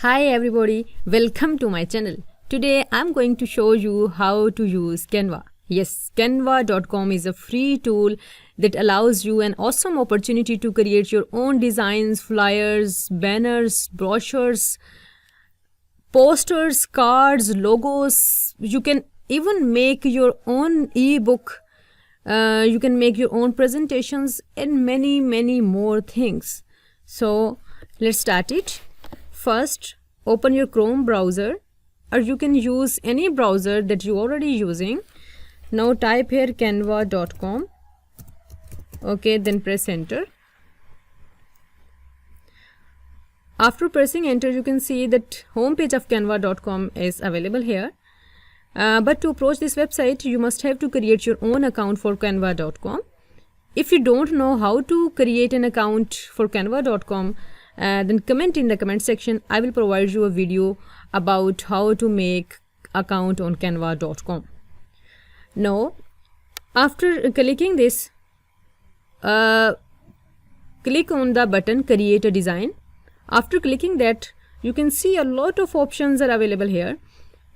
Hi everybody, welcome to my channel. Today I'm going to show you how to use Canva. Yes, canva.com is a free tool that allows you an awesome opportunity to create your own designs, flyers, banners, brochures, posters, cards, logos. You can even make your own ebook. You can make your own presentations and many more things. So let's start it. First, open your Chrome browser, or you can use any browser that you already using. Now type here canva.com. Okay, then press enter. After pressing enter, you can see that homepage of canva.com is available here. But to approach this website, you must have to create your own account for canva.com. If you don't know how to create an account for canva.com, then comment in the comment section. I will provide you a video about how to make account on canva.com. Now, after clicking this, click on the button create a design. After clicking that, you can see a lot of options are available here.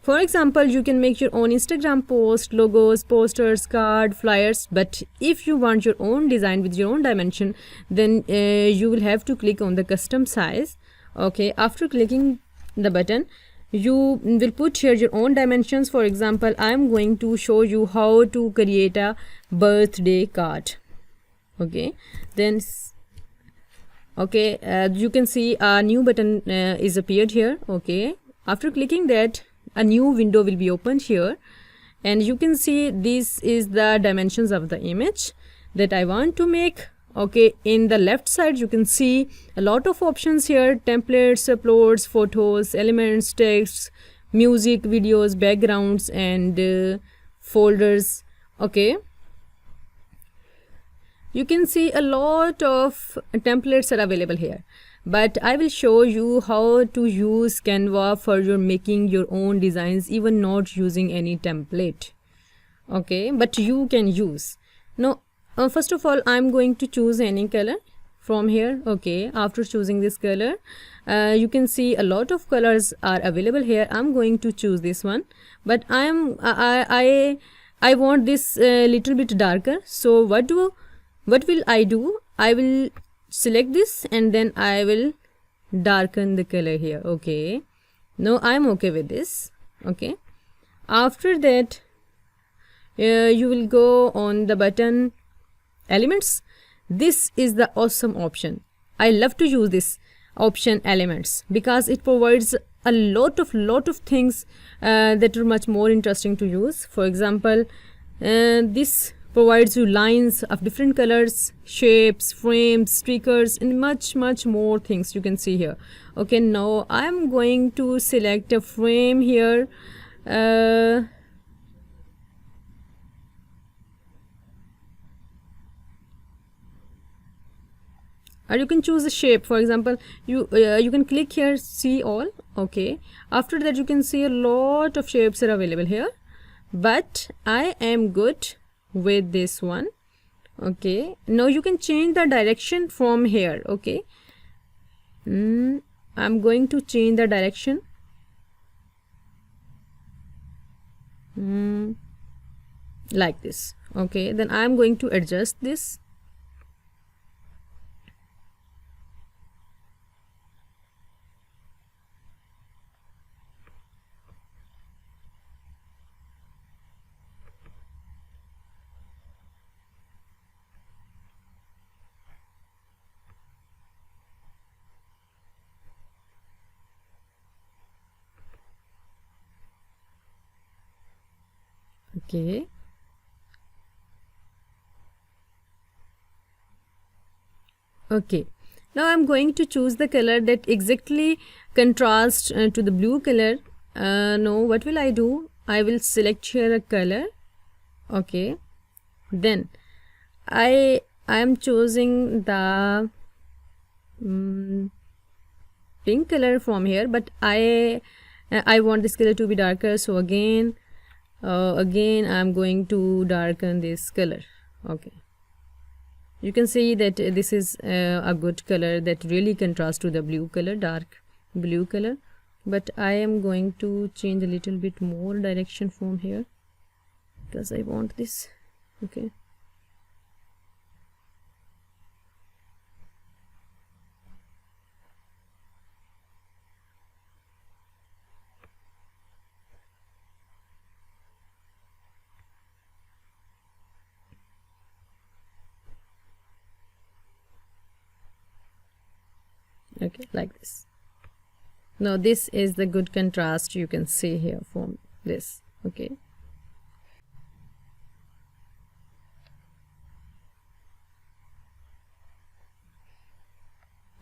For example, you can make your own Instagram post, logos, posters, card, flyers. But if you want your own design with your own dimension, then you will have to click on the custom size. Okay, after clicking the button, you will put here your own dimensions. For example, I am going to show you how to create a birthday card. Okay, then you can see a new button is appeared here. Okay, after clicking that, a new window will be opened here, and you can see this is the dimensions of the image that I want to make. Okay, in the left side you can see a lot of options here: templates, uploads, photos, elements, texts, music, videos, backgrounds, and folders. Okay, you can see a lot of templates are available here, but I will show you how to use Canva for your making your own designs, even not using any template. Okay, but you can use. Now, first of all, I'm going to choose any color from here. Okay, after choosing this color, you can see a lot of colors are available here. I'm going to choose this one, but I want this little bit darker. So what will I do? I will select this and then I will darken the color here. Okay, now I'm okay with this. Okay, after that you will go on the button elements. This is the awesome option. I love to use this option elements because it provides a lot of things that are much more interesting to use. For example, this provides you lines of different colors, shapes, frames, stickers, and much more things you can see here. Okay, now I'm going to select a frame here. Or you can choose a shape. For example, you can click here, see all. Okay, after that you can see a lot of shapes are available here, but I am good with this one. Okay, now you can change the direction from here. Okay, I'm going to change the direction. Like this. Okay, then I'm going to adjust this. Okay, okay, now I'm going to choose the color that exactly contrasts to the blue color. Now what will I do? I will select here a color. Okay, then I am choosing the pink color from here, but I want this color to be darker. So again I'm going to darken this color. Okay, you can see that this is a good color that really contrasts to the blue color, dark blue color. but I am going to change a little bit more direction from here because I want this. Okay, okay, like this. Now this is the good contrast you can see here from this. Okay,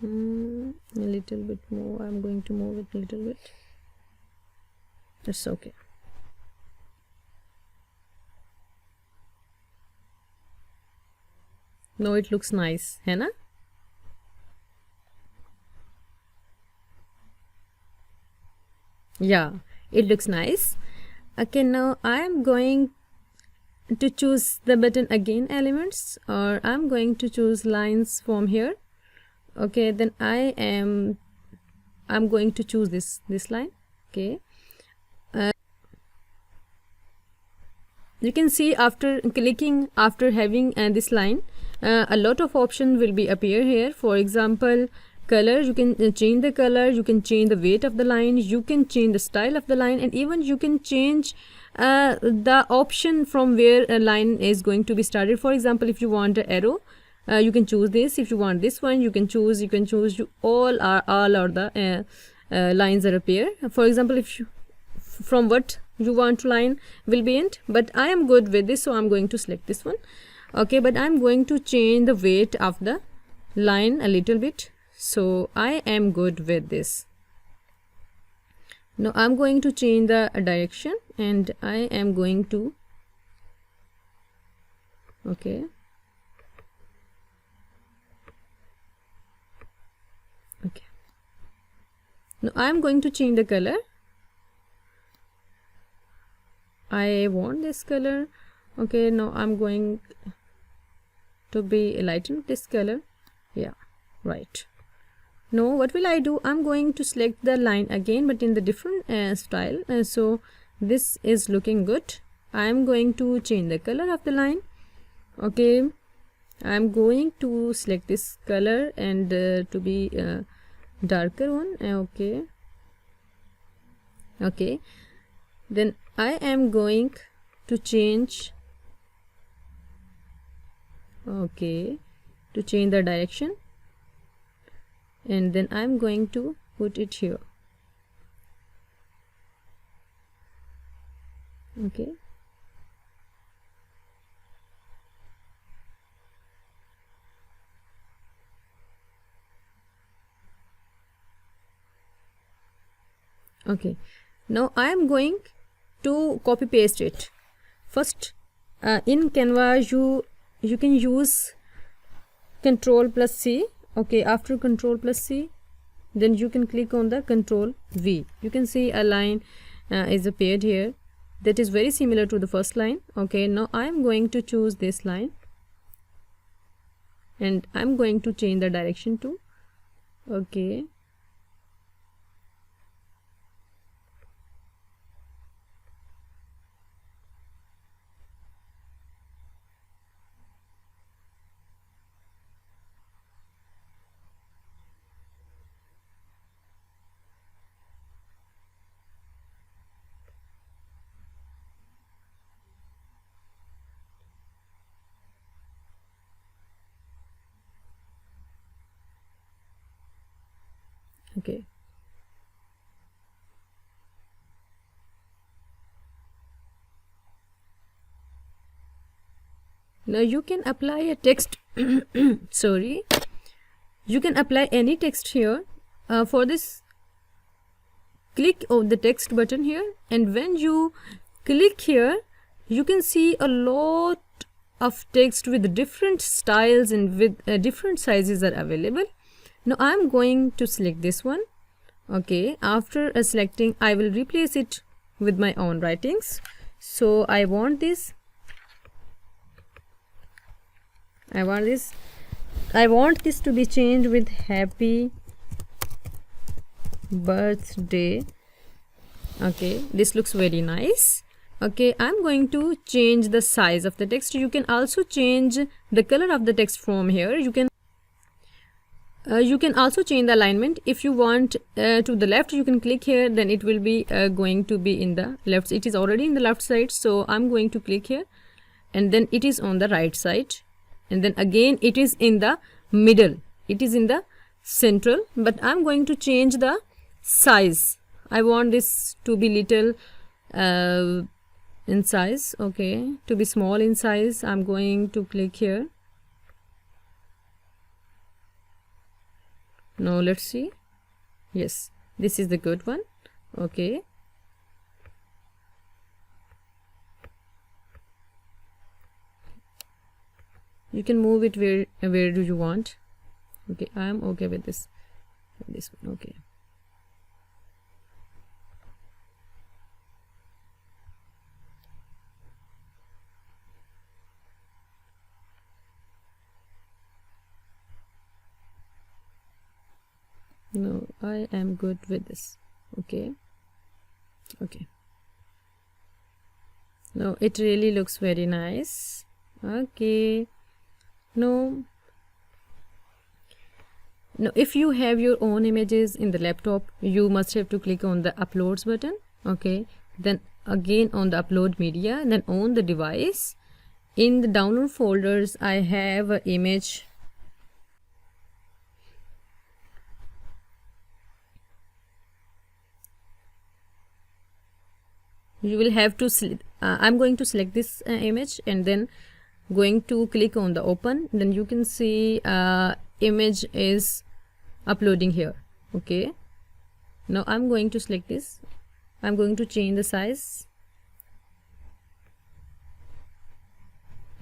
a little bit more. I'm going to move it a little bit. That's okay. No, it looks nice, है ना? Yeah, it looks nice. Okay, now I am going to choose the button again elements, or I'm going to choose lines from here. Okay, then I'm going to choose this line. Okay, you can see after clicking, after having this line, a lot of options will be appear here. For example, color, you can change the color, you can change the weight of the line, you can change the style of the line, and even you can change the option from where a line is going to be started. For example, if you want an arrow, you can choose this. If you want this one, you can choose. All the lines are appear. For example, if you from what you want to line will be end, but I am good with this, so I'm going to select this one. Okay, but I'm going to change the weight of the line a little bit, so I am good with this. Now I'm going to change the direction, and I am going to okay now I'm going to change the color. I want this color. Okay, now I'm going to be lighten this color. Yeah, right. Now what will I do? I'm going to select the line again, but in the different style. So this is looking good. I'm going to change the color of the line. Okay, I'm going to select this color and to be darker one. Okay, then I am going to change to change the direction, and then I'm going to put it here. Okay, now I am going to copy paste it. First, in Canva you can use Ctrl+C. Okay, after Ctrl+C, then you can click on the Ctrl+V. You can see a line is appeared here that is very similar to the first line. Okay, now I am going to choose this line, and I'm going to change the direction to okay. Okay, now you can apply a text sorry, you can apply any text here. For this, click on the text button here, and when you click here, you can see a lot of text with different styles and with different sizes are available. Now I'm going to select this one. Okay, after selecting, I will replace it with my own writings. So I want this to be changed with happy birthday. Okay, this looks very nice. Okay, I'm going to change the size of the text. You can also change the color of the text from here. You can also change the alignment. If you want to the left, you can click here, then it will be going to be in the left. It is already in the left side, so I'm going to click here, and then it is on the right side, and then again it is in the middle, it is in the central, but I'm going to change the size. I want this to be little in size, okay, to be small in size. I'm going to click here. Now let's see. Yes, this is the good one. Okay, you can move it where do you want. Okay, I am okay with this one. Okay, no, I am good with this. Okay, no, it really looks very nice. Okay, no, if you have your own images in the laptop, you must have to click on the uploads button. Okay, then again on the upload media, then on the device. In the download folders, I have an image. You will have to I'm going to select this image, and then going to click on the open. Then you can see image is uploading here. Okay, now I'm going to select this. I'm going to change the size.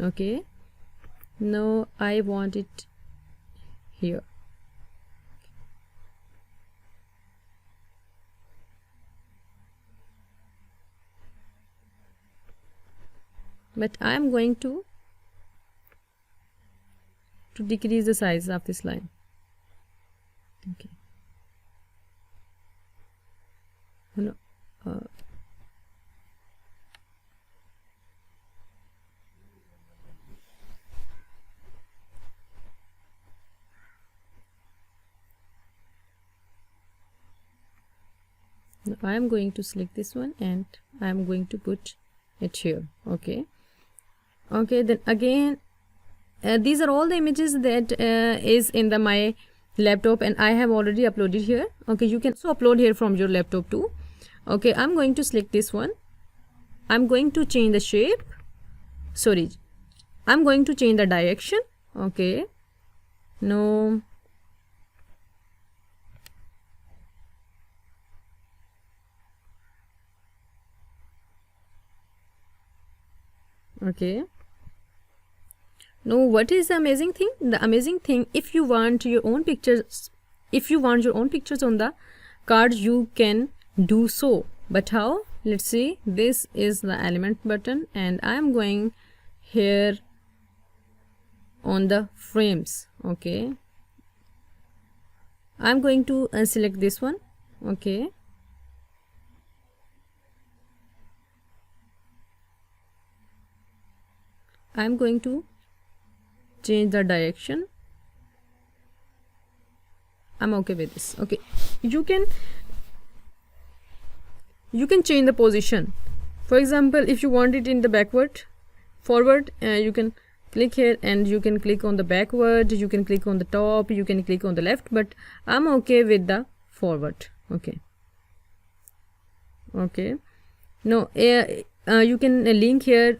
Okay, now I want it here. But I am going to decrease the size of this line. Okay, no, I am going to select this one, and I am going to put it here. Okay, then again these are all the images that is in the my laptop, and I have already uploaded here. Okay, you can also upload here from your laptop too. Okay, I'm going to select this one. I'm going to change the shape. Sorry, I'm going to change the direction. Okay, no, okay. Now what is the amazing thing? The amazing thing, if you want your own pictures, on the card, you can do so. But how? Let's see. This is the element button, and I am going here on the frames. Okay, I'm going to select this one. Okay, I'm going to change the direction. I'm okay with this. Okay, you can change the position. For example, if you want it in the forward, you can click here, and you can click on the backward, you can click on the top, you can click on the left, but I'm okay with the forward. Okay, no, you can link here,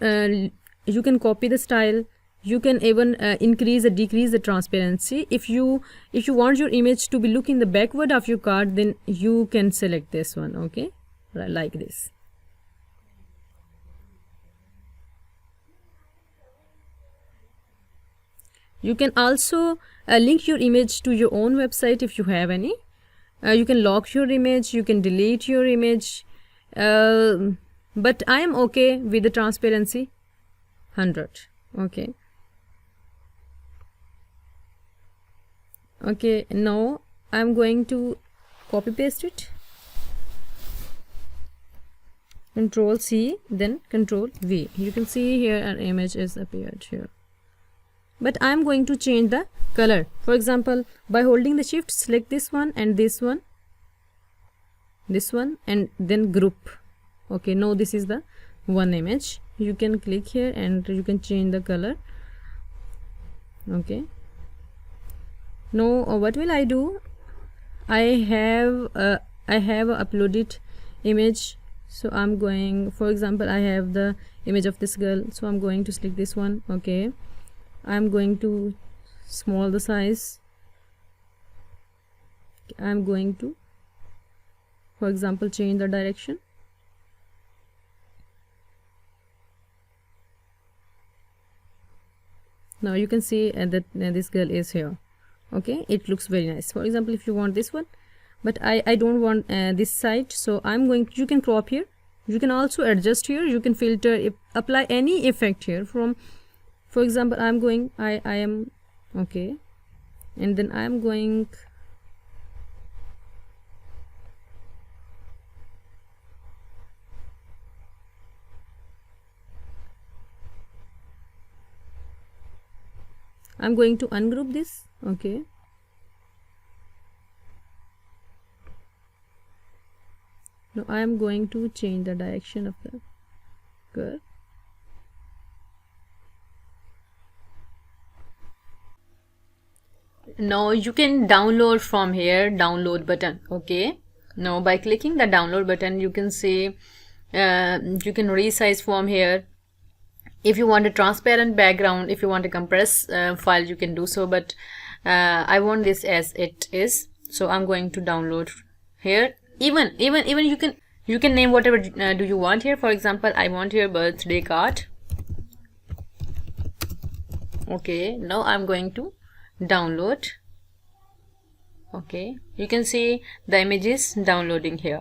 you can copy the style, you can even increase or decrease the transparency. If you want your image to be looking the backward of your card, then you can select this one. Okay, like this. You can also link your image to your own website if you have any. You can lock your image, you can delete your image, but I am okay with the transparency 100. Okay, now I'm going to copy paste it, Control C, then Control V. You can see here an image is appeared here, but I'm going to change the color. For example, by holding the shift, select this one and this one, and then group. Okay, now this is the one image. You can click here and you can change the color. Okay, now what will I do? I have uploaded image, so I'm going, for example, I have the image of this girl, so I'm going to select this one. Okay, I'm going to small the size. I'm going to, for example, change the direction. Now you can see that this girl is here. Okay, it looks very nice. For example, if you want this one, but I don't want this side, so I'm going to, you can crop here, you can also adjust here, you can filter, apply any effect here from, for example, I'm going, I am okay, and then I'm going, I'm going to ungroup this. Okay, now I am going to change the direction of the curve. Now you can download from here, download button. Okay, now by clicking the download button, you can see you can resize from here. If you want a transparent background, if you want a compress file, you can do so, but I want this as it is, so I'm going to download here. Even you can name whatever do you want here. For example, I want here birthday card. Okay, now I'm going to download. Okay, you can see the image is downloading here.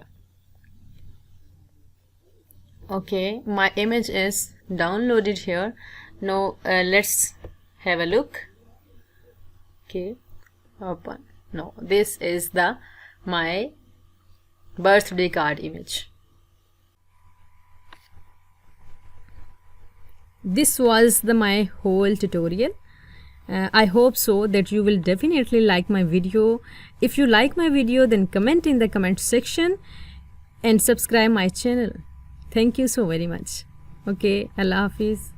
Okay, my image is downloaded here. Now let's have a look. Okay, open. No, this is the my birthday card image. This was my whole tutorial. I hope so that you will definitely like my video. If you like my video, then comment in the comment section and subscribe my channel. Thank you so very much. Okay, Allah Hafiz.